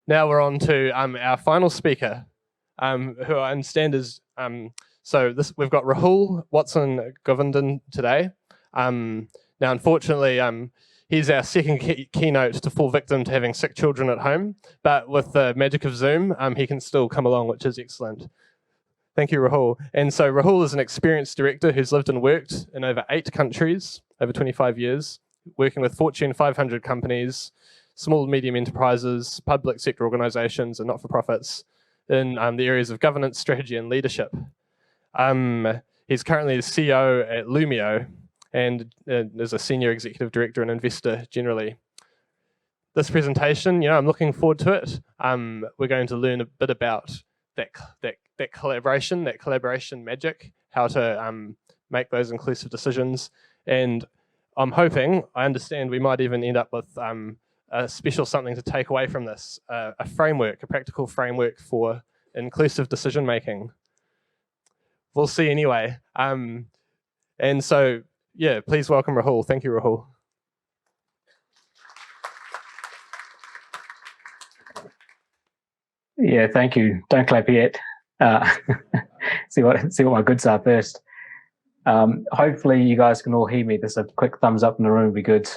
Now we're on to our final speaker, who I understand is, we've got Rahul Watson Govindan today. Now, unfortunately, he's our second keynote to fall victim to having sick children at home, but with the magic of Zoom, he can still come along, which is excellent. Thank you, Rahul. And so Rahul is an experienced director who's lived and worked in over 8 countries over 25 years, working with Fortune 500 companies, small and medium enterprises, public sector organizations, and not-for-profits in the areas of governance, strategy, and leadership. He's currently the CEO at Loomio and is a senior executive director and investor generally. This presentation, I'm looking forward to it. We're going to learn a bit about that collaboration magic, how to make those inclusive decisions. And I'm hoping, I understand we might even end up with a special something to take away from this, a practical framework for inclusive decision making. We'll see anyway. And so, yeah, please welcome Rahul. Thank you, Rahul. Yeah, thank you. Don't clap yet. See what my goods are first. Hopefully you guys can all hear me. There's a quick thumbs up in the room would be good.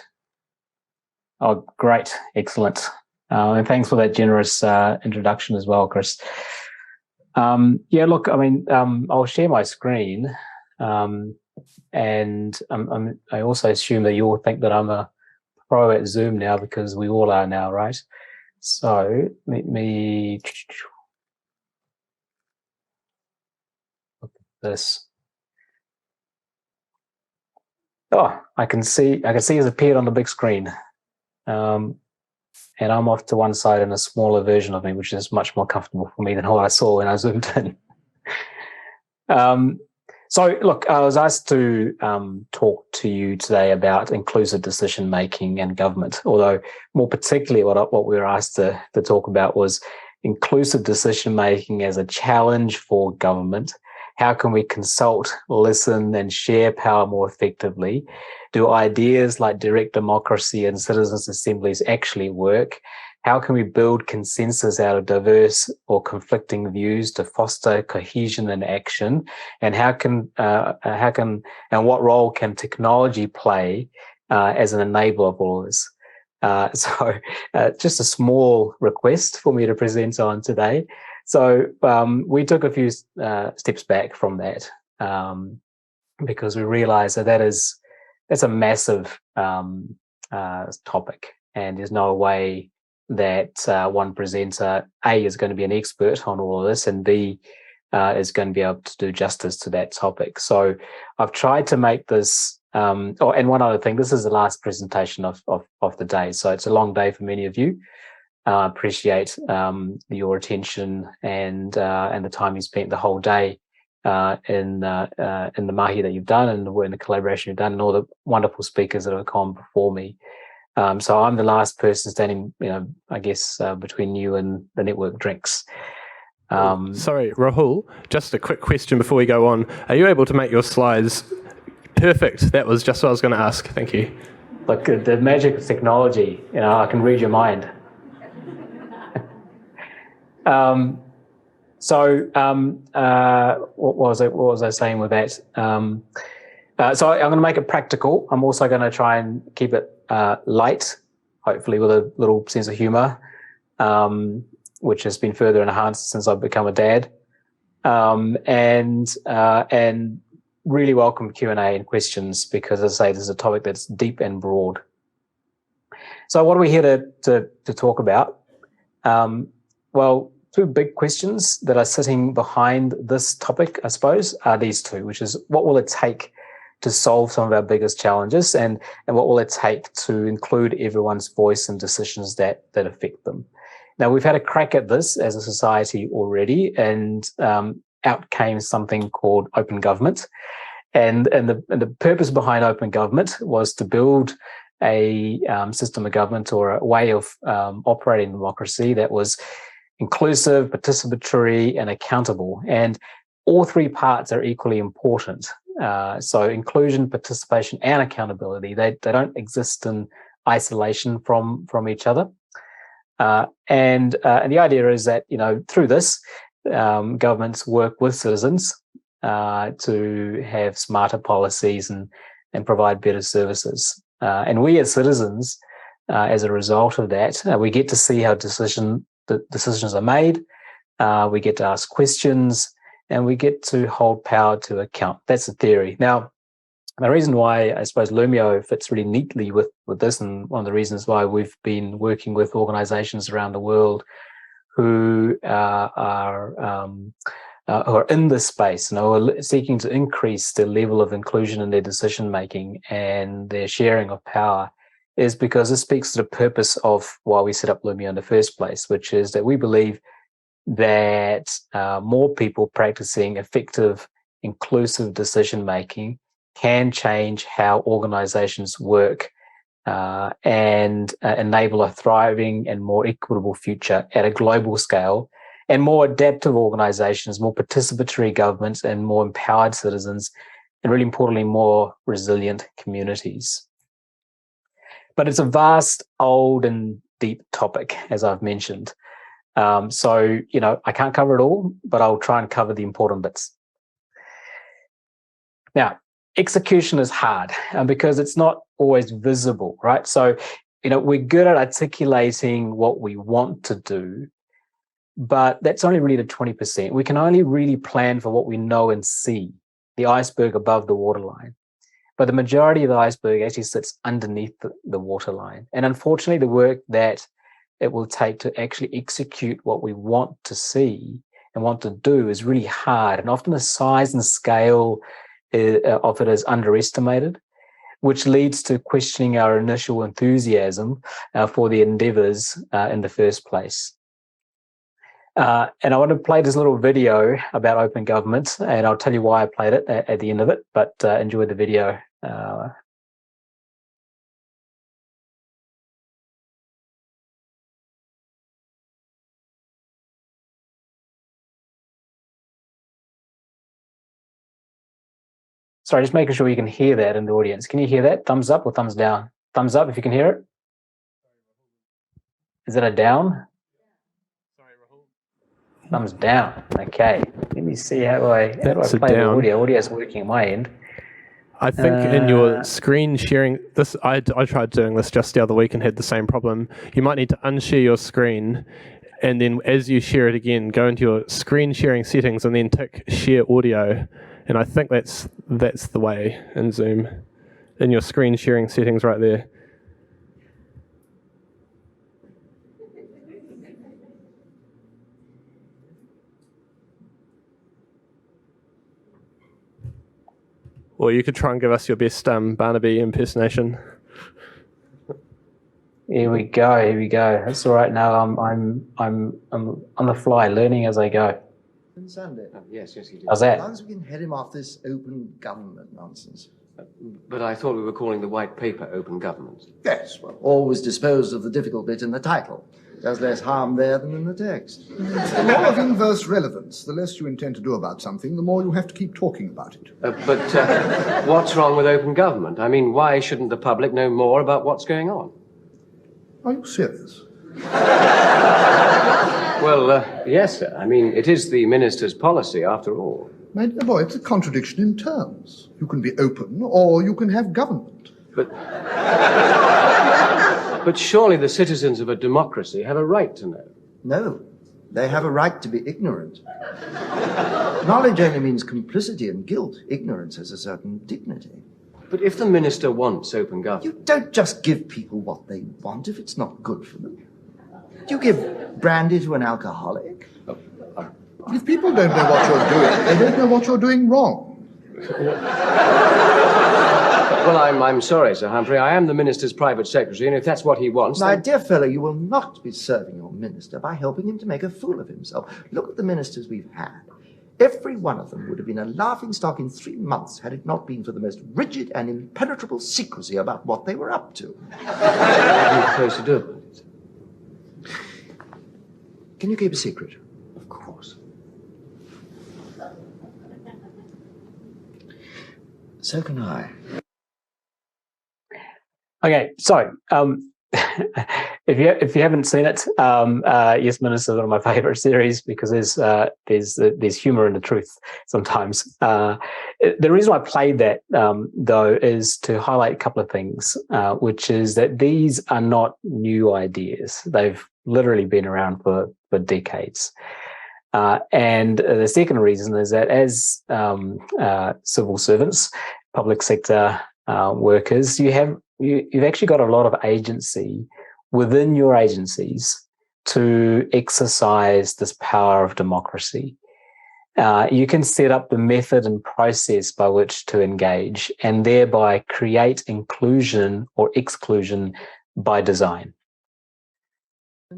Oh, great. Excellent. And thanks for that generous introduction as well, Chris. Yeah, look, I mean, I'll share my screen. And I also assume that you all think that I'm a pro at Zoom now, because we all are now, right? So let me look at this. Oh, I can see it's appeared on the big screen. And I'm off to one side in a smaller version of me, which is much more comfortable for me than what I saw when I zoomed in. So look, I was asked to talk to you today about inclusive decision making and government, although more particularly what we were asked to talk about was inclusive decision making as a challenge for government. How can we consult, listen, and share power more effectively? Do ideas like direct democracy and citizens' assemblies actually work? How can we build consensus out of diverse or conflicting views to foster cohesion and action? And what role can technology play as an enabler of all this? So just a small request for me to present on today. So we took a few steps back from that because we realized that that's a massive topic, and there's no way that one presenter, A, is going to be an expert on all of this, and B, is going to be able to do justice to that topic. So I've tried to make this, and one other thing, this is the last presentation of the day, so it's a long day for many of you. I appreciate your attention and the time you spent the whole day in the Mahi that you've done, and in the collaboration you've done, and all the wonderful speakers that have come before me. So I'm the last person standing, I guess, between you and the network drinks. Sorry, Rahul, just a quick question before we go on. Are you able to make your slides perfect? That was just what I was going to ask. Thank you. Look, the magic of technology, I can read your mind. What was I saying with that? So I'm going to make it practical. I'm also going to try and keep it light, hopefully with a little sense of humor, which has been further enhanced since I've become a dad. And really welcome Q&A and questions, because as I say, this is a topic that's deep and broad. So what are we here to talk about? Well, 2 big questions that are sitting behind this topic, I suppose, are these 2, which is what will it take to solve some of our biggest challenges, and what will it take to include everyone's voice in decisions that affect them. Now, we've had a crack at this as a society already, and out came something called open government. And the purpose behind open government was to build a system of government, or a way of operating democracy that was inclusive, participatory, and accountable. And all 3 parts are equally important. So inclusion, participation, and accountability, they don't exist in isolation from each other. And the idea is that, through this, governments work with citizens to have smarter policies and provide better services. And we as citizens, as a result of that, we get to see how the decisions are made. We get to ask questions, and we get to hold power to account. That's the theory. Now, the reason why I suppose Loomio fits really neatly with this, and one of the reasons why we've been working with organizations around the world who are in this space, are seeking to increase the level of inclusion in their decision making and their sharing of power, is because this speaks to the purpose of why we set up Loomio in the first place, which is that we believe that more people practicing effective, inclusive decision making can change how organizations work and enable a thriving and more equitable future at a global scale, and more adaptive organizations, more participatory governments, and more empowered citizens, and really importantly, more resilient communities. But it's a vast, old, and deep topic, as I've mentioned. So, I can't cover it all, but I'll try and cover the important bits. Now, execution is hard because it's not always visible, right? So, we're good at articulating what we want to do, but that's only really the 20%. We can only really plan for what we know and see, the iceberg above the waterline. But the majority of the iceberg actually sits underneath the waterline. And unfortunately, the work that it will take to actually execute what we want to see and want to do is really hard. And often the size and scale of it is underestimated, which leads to questioning our initial enthusiasm for the endeavors in the first place. And I want to play this little video about open government, and I'll tell you why I played it at the end of it, but enjoy the video. Sorry, just making sure you can hear that in the audience. Can you hear that? Thumbs up or thumbs down? Thumbs up if you can hear it. Is it a down? Sorry, Rahul. Thumbs down. Okay. Let me see how do I play the audio. Audio is working on my end. I think in your screen sharing, I tried doing this just the other week and had the same problem. You might need to unshare your screen, and then as you share it again, go into your screen sharing settings and then tick share audio. And I think that's the way in Zoom, in your screen sharing settings right there. Or you could try and give us your best Barnaby impersonation. Here we go. That's all right. Now I'm on the fly, learning as I go. Sunday. Yes, you do. How's that? As long as we can head him off this open government nonsense. But I thought we were calling the white paper open government. Yes, well, always disposed of the difficult bit in the title. Does less harm there than in the text. It's the law of inverse relevance. The less you intend to do about something, the more you have to keep talking about it. But what's wrong with open government? I mean, why shouldn't the public know more about what's going on? Are you serious? Well, yes, sir. I mean, it is the minister's policy, after all. My dear boy, it's a contradiction in terms. You can be open, or you can have government. But surely the citizens of a democracy have a right to know. No, they have a right to be ignorant. Knowledge only means complicity and guilt. Ignorance has a certain dignity. But if the minister wants open government... You don't just give people what they want if it's not good for them. Do you give brandy to an alcoholic? If people don't know what you're doing, they don't know what you're doing wrong. Well, I'm sorry, Sir Humphrey. I am the minister's private secretary, and if that's what he wants... My dear fellow, you will not be serving your minister by helping him to make a fool of himself. Look at the ministers we've had. Every one of them would have been a laughingstock in 3 months had it not been for the most rigid and impenetrable secrecy about what they were up to. What are you supposed to do about it? Can you keep a secret? Of course. So can I. Okay, so if you haven't seen it, Yes Minister is one of my favorite series because there's humor in the truth sometimes. The reason I played that though is to highlight a couple of things, which is that these are not new ideas. They've literally been around for decades. And the second reason is that as civil servants, public sector workers, you've actually got a lot of agency within your agencies to exercise this power of democracy. You can set up the method and process by which to engage and thereby create inclusion or exclusion by design.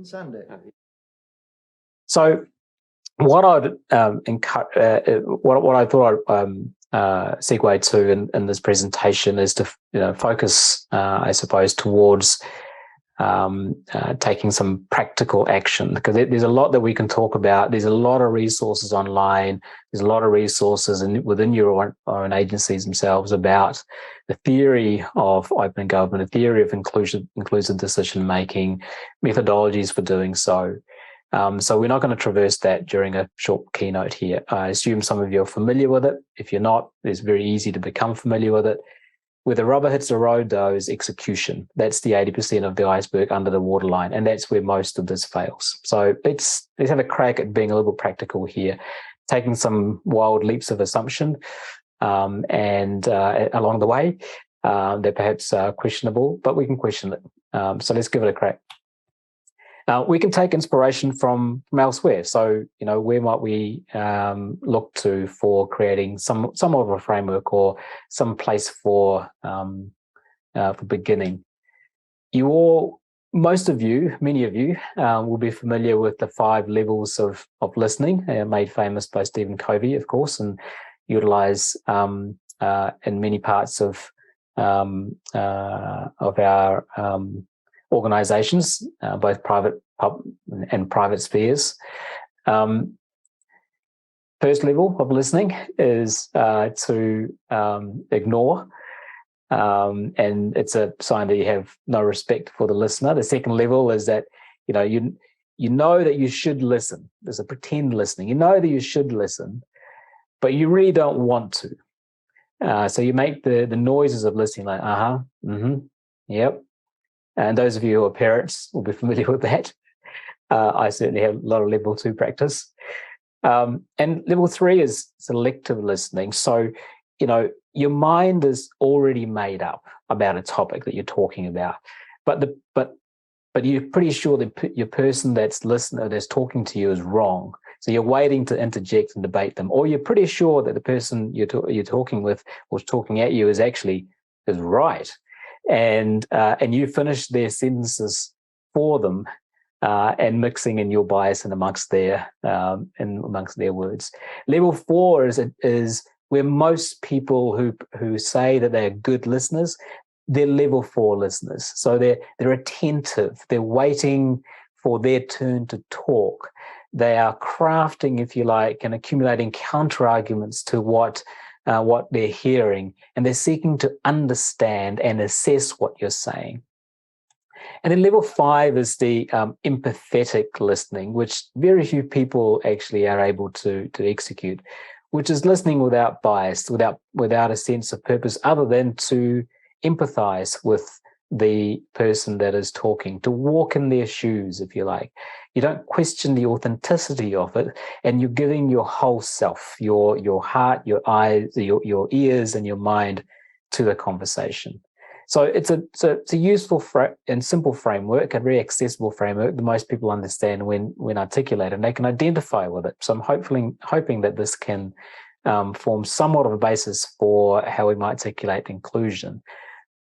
Sunday. So what I'd what I thought I'd segue to in this presentation is to focus, I suppose, towards taking some practical action, because there's a lot that we can talk about. There's a lot of resources online. There's a lot of resources within your own agencies themselves about the theory of open government, the theory of inclusive decision making, methodologies for doing so. So we're not going to traverse that during a short keynote here. I assume some of you are familiar with it. If you're not, it's very easy to become familiar with it. Where the rubber hits the road, though, is execution. That's the 80% of the iceberg under the waterline, and that's where most of this fails. So let's have a crack at being a little practical here, taking some wild leaps of assumption and along the way. They're perhaps questionable, but we can question it. So let's give it a crack. We can take inspiration from elsewhere. So, where might we look to for creating somewhat of a framework or some place for beginning? Many of you will be familiar with the 5 levels of listening, made famous by Stephen Covey, of course, and utilized in many parts of our organizations, both private and private spheres. First level of listening is to ignore, and it's a sign that you have no respect for the listener. The second level is that you know that you should listen. There's a pretend listening. You know that you should listen, but you really don't want to. So you make the noises of listening, like yep. And those of you who are parents will be familiar with that. I certainly have a lot of level 2 practice. And level 3 is selective listening. So, your mind is already made up about a topic that you're talking about, but you're pretty sure that your person that's talking to you is wrong. So you're waiting to interject and debate them, or you're pretty sure that the person you're talking with or talking at you is right. And you finish their sentences for them and mixing in your bias in amongst their words. Level 4 is where most people who say that they are good listeners, they're level 4 listeners. So they're attentive. They're waiting for their turn to talk. They are crafting, if you like, and accumulating counter arguments to what they're hearing, and they're seeking to understand and assess what you're saying. And then level 5 is the empathetic listening, which very few people actually are able to execute, which is listening without bias, without a sense of purpose other than to empathize with the person that is talking, to walk in their shoes, if you like. You don't question the authenticity of it, and you're giving your whole self, your heart, your eyes, your ears, and your mind to the conversation. So it's a useful and simple framework, a very accessible framework that most people understand when articulated, and they can identify with it. So I'm hoping that this can form somewhat of a basis for how we might articulate inclusion.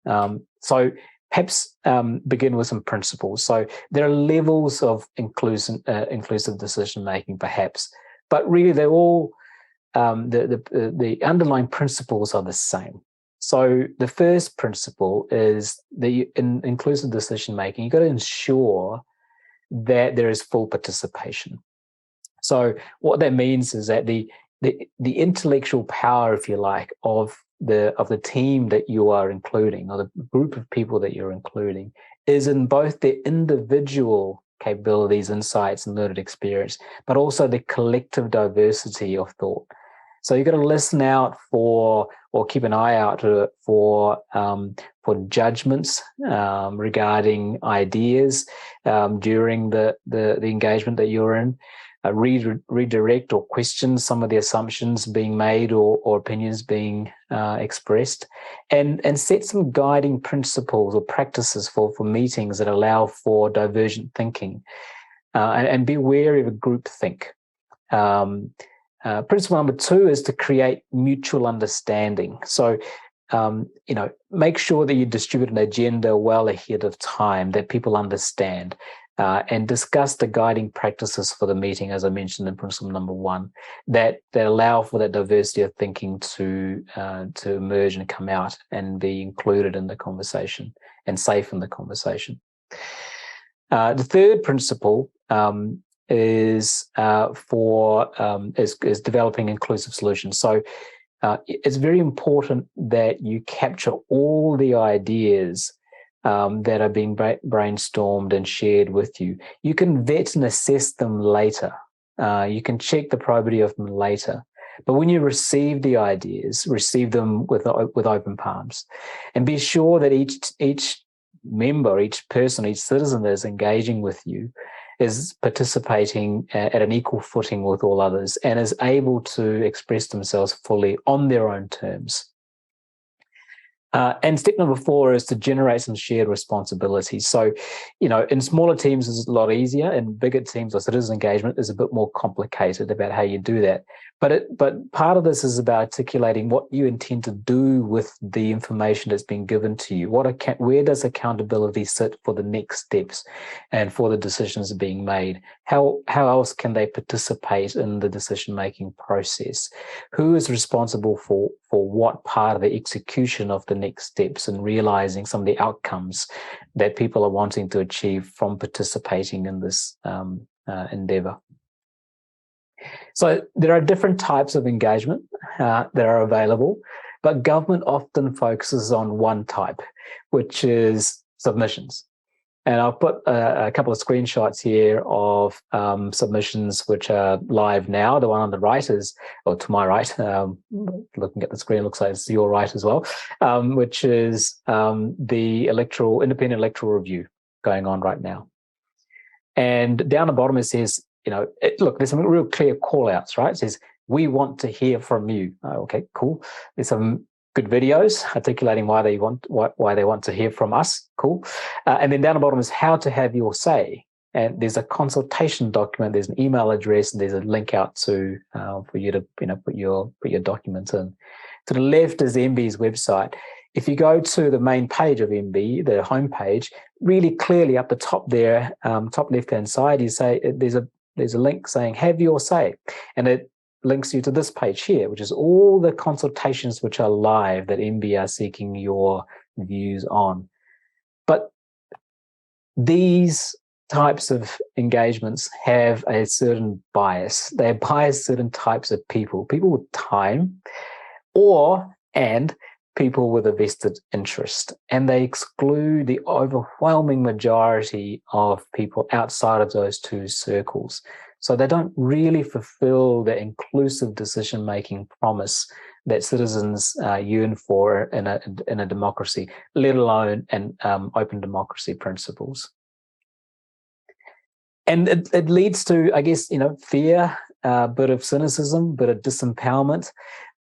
So perhaps begin with some principles. So there are levels of inclusive decision making, perhaps, but really they're all the underlying principles are the same. So the first principle is that in inclusive decision making, you've got to ensure that there is full participation. So what that means is that the intellectual power, if you like, of the team that you are including, or the group of people that you're including, is in both their individual capabilities, insights, and learned experience, but also the collective diversity of thought. So you've got to listen out for, or keep an eye out for judgments regarding ideas during the engagement that you're in. Redirect or question some of the assumptions being made or opinions being expressed, and set some guiding principles or practices for meetings that allow for divergent thinking, and be wary of groupthink. Principle number 2 is to create mutual understanding. So, make sure that you distribute an agenda well ahead of time, that people understand, and discuss the guiding practices for the meeting, as I mentioned in principle number 1, that allow for that diversity of thinking to emerge and come out and be included in the conversation and safe in the conversation. The third principle is developing inclusive solutions. So it's very important that you capture all the ideas that are being brainstormed and shared with you. You can vet and assess them later. You can check the probity of them later. But when you receive the ideas, receive them with open palms, and be sure that each member, each person, each citizen that is engaging with you is participating at an equal footing with all others and is able to express themselves fully on their own terms. And step number 4 is to generate some shared responsibilities. So, in smaller teams it's a lot easier. In bigger teams or citizen engagement is a bit more complicated about how you do that. But part of this is about articulating what you intend to do with the information that's been given to you. Where does accountability sit for the next steps and for the decisions being made? How else can they participate in the decision-making process? Who is responsible for what part of the execution of the next steps and realizing some of the outcomes that people are wanting to achieve from participating in this endeavor? So there are different types of engagement that are available, but government often focuses on one type, which is submissions. And I've put a couple of screenshots here of submissions which are live now. The one on the right is, or to my right, looking at the screen, looks like it's your right as well, which is the independent electoral review going on right now. And down the bottom it says, look, there's some real clear call-outs, right? It says, we want to hear from you. Oh, okay, cool. There's some good videos articulating why they want to hear from us. Cool. And then down the bottom is how to have your say. And there's a consultation document, there's an email address, and there's a link out to for you to put your documents in. To the left is MB's website. If you go to the main page of MB, the homepage, really clearly up the top there, top left-hand side, you say there's a link saying have your say, and it links you to this page here, which is all the consultations which are live that MB are seeking your views on. But these types of engagements have a certain bias. They bias certain types of people with time and people with a vested interest. And they exclude the overwhelming majority of people outside of those two circles. So they don't really fulfill the inclusive decision-making promise that citizens yearn for in a democracy, let alone an open democracy principles. And it leads to, I guess, fear, a bit of cynicism, a bit of disempowerment.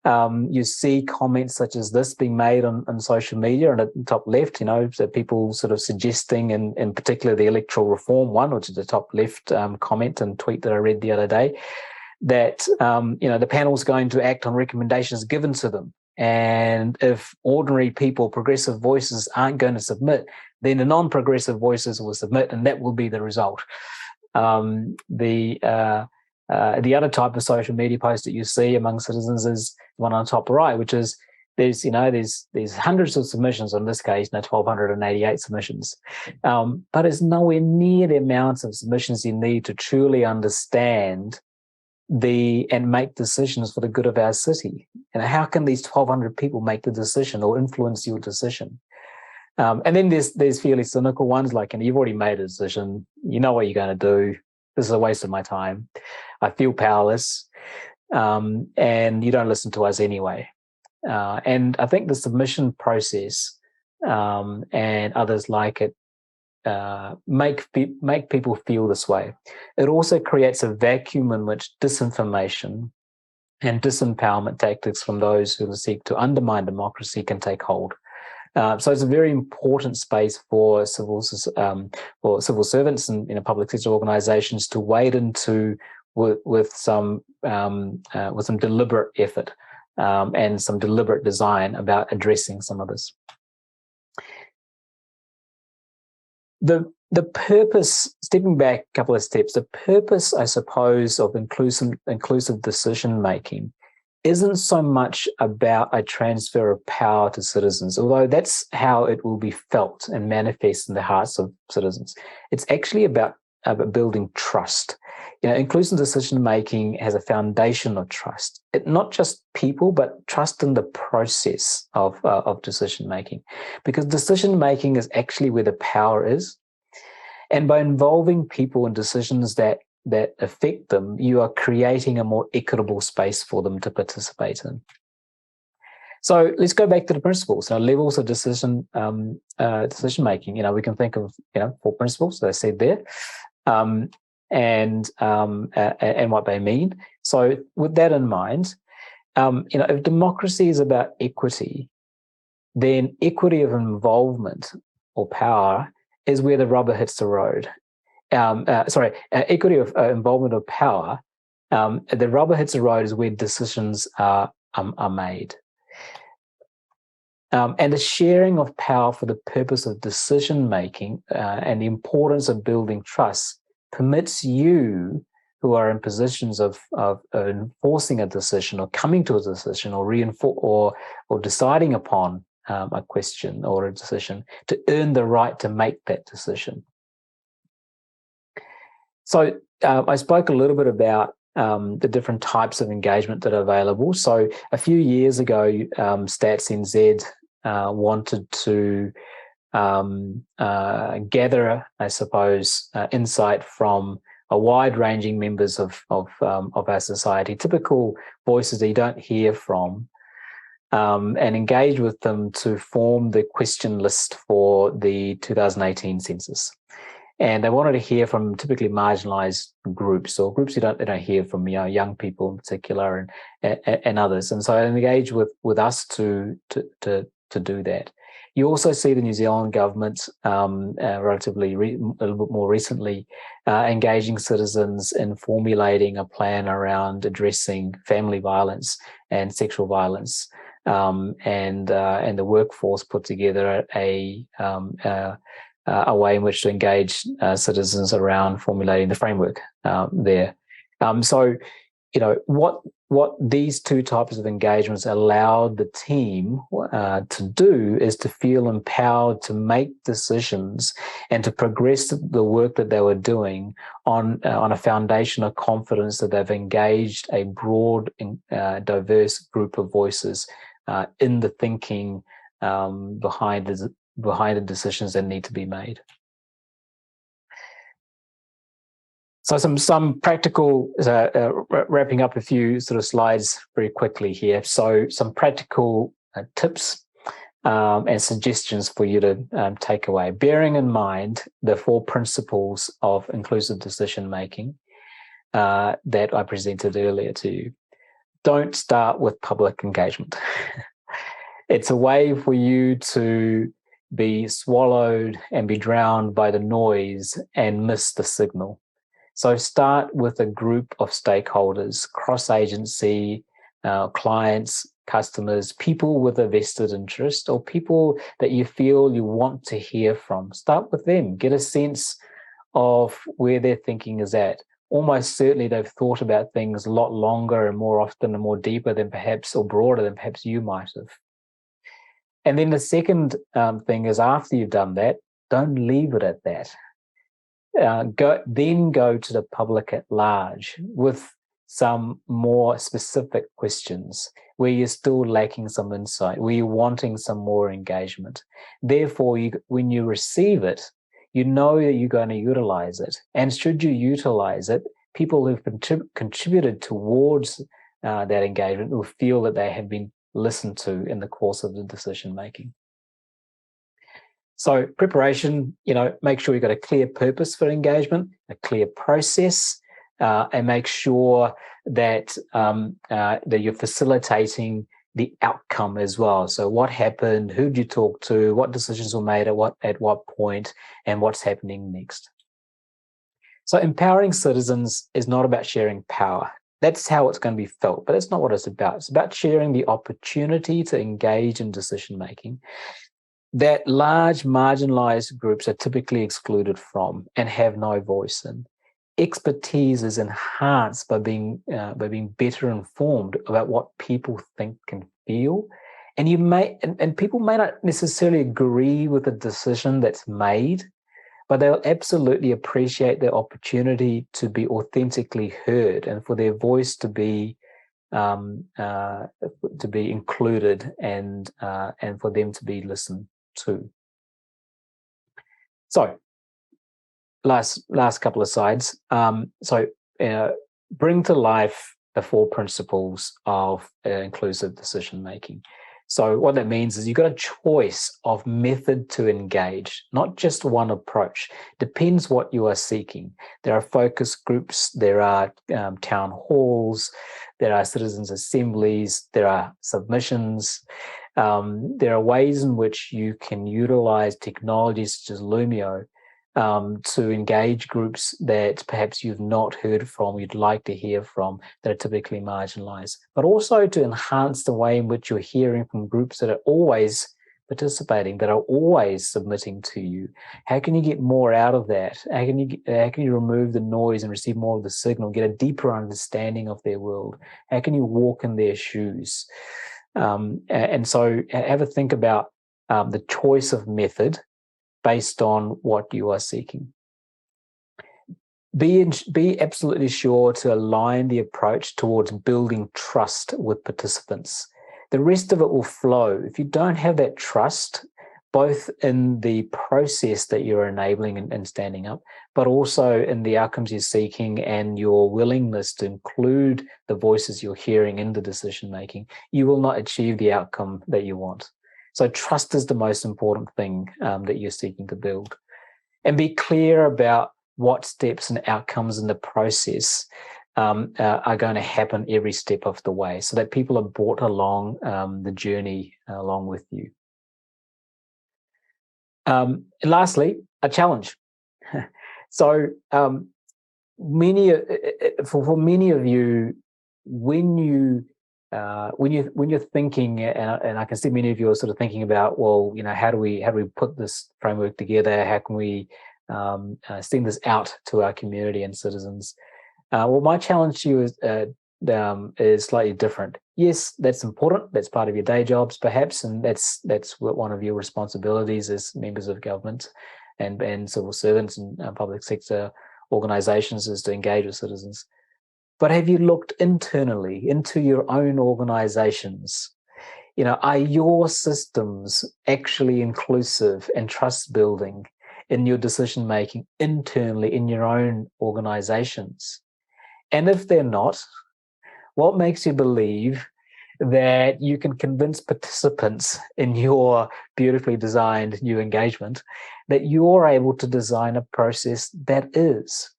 You see comments such as this being made on social media, and at the top left, so people sort of suggesting, in particular the electoral reform one, which is the top left comment and tweet that I read the other day, that the panel's going to act on recommendations given to them, and if ordinary people, progressive voices, aren't going to submit, then the non-progressive voices will submit, and that will be the result. The other type of social media post that you see among citizens is the one on the top right, which is there's hundreds of submissions, in this case, 1,288 submissions, but it's nowhere near the amounts of submissions you need to truly understand and make decisions for the good of our city. And how can these 1,200 people make the decision or influence your decision? And then there's fairly cynical ones like, you've already made a decision. You know what you're going to do. This is a waste of my time. I feel powerless, and you don't listen to us anyway. And I think the submission process and others like it make people feel this way. It also creates a vacuum in which disinformation and disempowerment tactics from those who seek to undermine democracy can take hold. So it's a very important space for civil servants and public sector organisations to wade into with some deliberate effort and some deliberate design about addressing some of this. The purpose, stepping back a couple of steps, the purpose, I suppose, of inclusive decision making isn't so much about a transfer of power to citizens, although that's how it will be felt and manifest in the hearts of citizens. It's actually about building trust. Inclusive decision making has a foundation of trust. Not just people, but trust in the process of decision making, because decision making is actually where the power is. And by involving people in decisions that affect them, you are creating a more equitable space for them to participate in. So let's go back to the principles. Levels of decision making. We can think of 4 principles that I said there, and what they mean. So with that in mind, if democracy is about equity, then equity of involvement or power is where the rubber hits the road. Equity of involvement of power, the rubber hits the road is where decisions are made. And the sharing of power for the purpose of decision-making and the importance of building trust permits you who are in positions of enforcing a decision or coming to a decision or deciding upon a question or a decision to earn the right to make that decision. So I spoke a little bit about the different types of engagement that are available. So a few years ago, Stats NZ wanted to gather, I suppose, insight from a wide-ranging members of our society, typical voices that you don't hear from, and engage with them to form the question list for the 2018 census. And they wanted to hear from typically marginalised groups or groups they don't hear from, young people in particular and others. And so they engaged with us to do that. You also see the New Zealand government relatively a little bit more recently engaging citizens in formulating a plan around addressing family violence and sexual violence, and the workforce put together a way in which to engage citizens around formulating the framework there. So, what these 2 types of engagements allowed the team to do is to feel empowered to make decisions and to progress the work that they were doing on a foundation of confidence that they've engaged a broad, diverse group of voices in the thinking behind the decisions that need to be made. So some practical, wrapping up a few sort of slides very quickly here. So some practical tips and suggestions for you to take away, bearing in mind the 4 principles of inclusive decision making that I presented earlier to you. Don't start with public engagement. It's a way for you to be swallowed and be drowned by the noise and miss the signal. So start with a group of stakeholders, cross-agency, clients, customers, people with a vested interest, or people that you feel you want to hear from. Start with them. Get a sense of where their thinking is at. Almost certainly they've thought about things a lot longer and more often and more deeper than perhaps, or broader than perhaps you might have. And then the second thing is, after you've done that, don't leave it at that. Go to the public at large with some more specific questions where you're still lacking some insight, where you're wanting some more engagement. Therefore, when you receive it, you know that you're going to utilize it. And should you utilize it, people who've contributed towards that engagement will feel that they have been listened to in the course of the decision making. So preparation, make sure you've got a clear purpose for engagement, a clear process, and make sure that that you're facilitating the outcome as well. So what happened, who did you talk to, what decisions were made at what point, and what's happening next. So empowering citizens is not about sharing power. That's how it's going to be felt, but that's not what it's about. It's about sharing the opportunity to engage in decision making that large marginalized groups are typically excluded from and have no voice in. Expertise is enhanced by being better informed about what people think and feel, and and people may not necessarily agree with the decision that's made, but they'll absolutely appreciate the opportunity to be authentically heard and for their voice to be included and for them to be listened to. So, last couple of slides. Bring to life the 4 principles of inclusive decision making. So what that means is you've got a choice of method to engage, not just one approach. Depends what you are seeking. There are focus groups, there are town halls, there are citizens' assemblies, there are submissions. There are ways in which you can utilize technologies such as Loomio to engage groups that perhaps you've not heard from, you'd like to hear from, that are typically marginalized, but also to enhance the way in which you're hearing from groups that are always participating, that are always submitting to you. How can you get more out of that? How can you remove the noise and receive more of the signal, get a deeper understanding of their world? How can you walk in their shoes? And so have a think about the choice of method based on what you are seeking. Be absolutely sure to align the approach towards building trust with participants. The rest of it will flow. If you don't have that trust, both in the process that you're enabling and standing up, but also in the outcomes you're seeking and your willingness to include the voices you're hearing in the decision making, you will not achieve the outcome that you want. So trust is the most important thing that you're seeking to build. And be clear about what steps and outcomes in the process are going to happen every step of the way, so that people are brought along the journey along with you. And lastly, a challenge. So for many of you, when you're thinking, and I can see many of you are sort of thinking about, well, how do we put this framework together? How can we send this out to our community and citizens? Well, my challenge to you is slightly different. Yes, that's important. That's part of your day jobs, perhaps, and that's one of your responsibilities as members of government and civil servants and public sector organizations, is to engage with citizens. But have you looked internally into your own organizations? Are your systems actually inclusive and trust building in your decision making internally in your own organizations? And if they're not, what makes you believe that you can convince participants in your beautifully designed new engagement that you're able to design a process that is?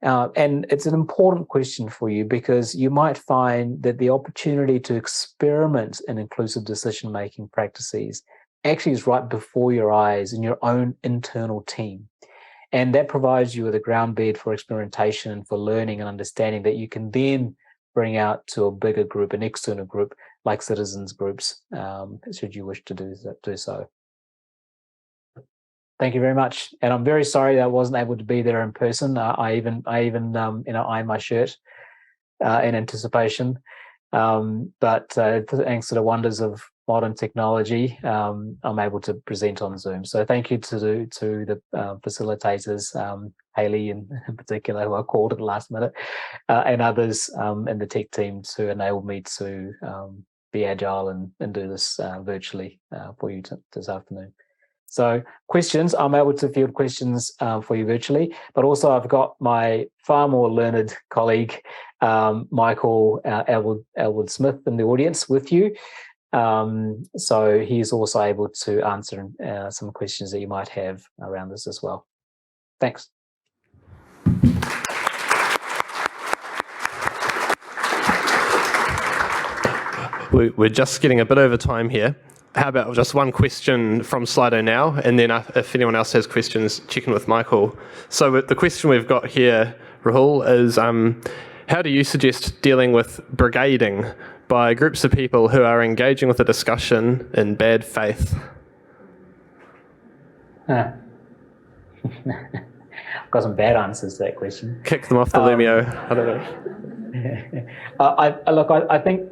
And it's an important question for you, because you might find that the opportunity to experiment in inclusive decision-making practices actually is right before your eyes in your own internal team. And that provides you with a ground bed for experimentation and for learning and understanding that you can then bring out to a bigger group, an external group, like citizens groups, should you wish to do so. Thank you very much, and I'm very sorry that I wasn't able to be there in person. I even ironed my shirt in anticipation. But thanks to the wonders of modern technology, I'm able to present on Zoom. So thank you to the facilitators, Haley in particular, who I called at the last minute, and others in the tech team to enable me to be agile and do this virtually for you this afternoon. So questions, I'm able to field questions for you virtually, but also I've got my far more learned colleague, Michael Elwood Smith, in the audience with you. So he's also able to answer some questions that you might have around this as well. Thanks. We're just getting a bit over time here. How about just one question from Slido now, and then if anyone else has questions, check in with Michael. So the question we've got here, Rahul, is how do you suggest dealing with brigading by groups of people who are engaging with a discussion in bad faith? I've got some bad answers to that question. Kick them off the Loomio. I don't know. I think,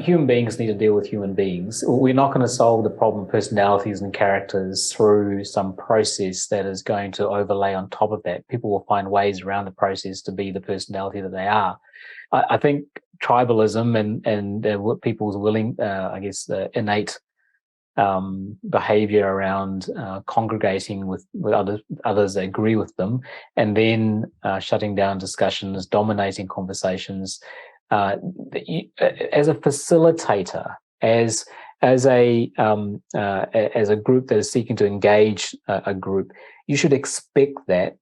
human beings need to deal with human beings. We're not going to solve the problem of personalities and characters through some process that is going to overlay on top of that. People will find ways around the process to be the personality that they are. I think tribalism and what people's innate behavior around congregating with others that agree with them, and then shutting down discussions, dominating conversations. As a facilitator, as a group that is seeking to engage a group, you should expect that,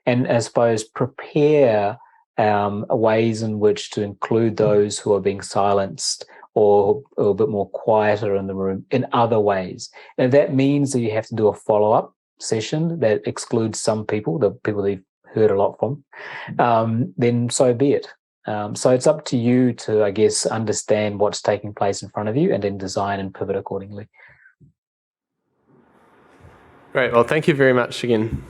and I suppose prepare ways in which to include those who are being silenced or a bit more quieter in the room in other ways. And that means that you have to do a follow-up session that excludes some people, the people that you've heard a lot from, then so be it. So it's up to you to, I guess, understand what's taking place in front of you and then design and pivot accordingly. Great. Well, thank you very much again.